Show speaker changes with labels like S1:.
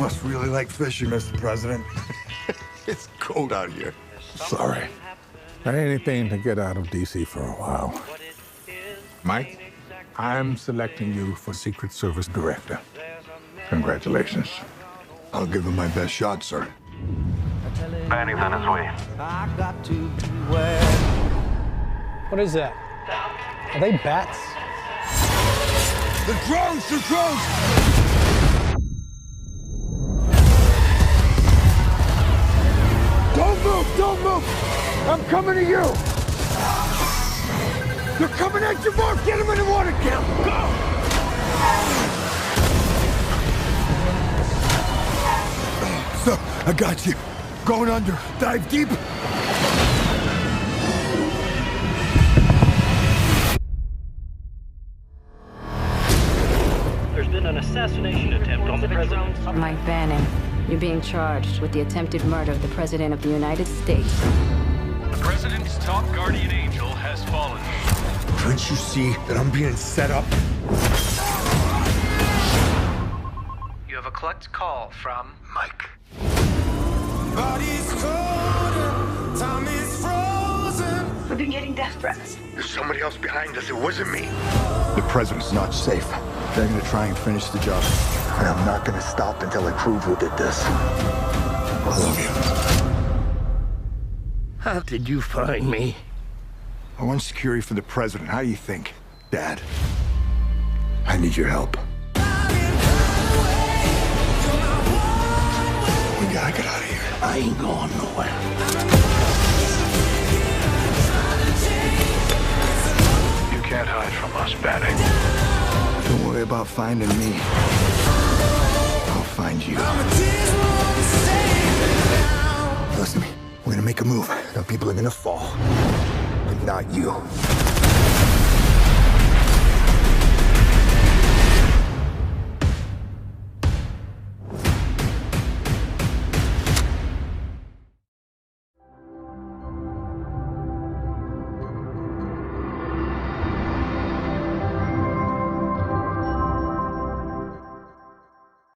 S1: must really like fishing, Mr. President. It's cold out here.
S2: Sorry. Anything to get out of D.C. for a while. Mike, I'm selecting you for Secret Service Director. Congratulations.
S1: I'll give it my best shot, sir.
S3: Banding's on his way.
S4: What is that? Are they bats?
S1: The drones! The drones! Don't move! Don't move! I'm coming to you! They're coming at you, Mark! Get him in the water, Kim! Go! So, I got you. Going under. Dive deep.
S5: There's been an assassination attempt on the president.
S6: Mike Banning, you're being charged with the attempted murder of the President of the United States.
S3: The president's top guardian angel has fallen.
S1: Don't you see that I'm being set up?
S7: You have a collect call from
S1: Mike.
S8: Body's colder, time is frozen.
S9: We've been getting death threats.
S1: There's somebody else behind us. It wasn't me. The president's not safe. They're gonna try and finish the job. And I'm not gonna stop until I prove who did this. I love you.
S8: How did you find me?
S1: I want security for the president. How do you think, Dad? I need your help. We gotta get out of here.
S8: I ain't going nowhere.
S3: You can't hide from us, Banning.
S1: Don't worry about finding me. I'll find you. Listen to me. We're gonna make a move. Now people are gonna fall. But not you.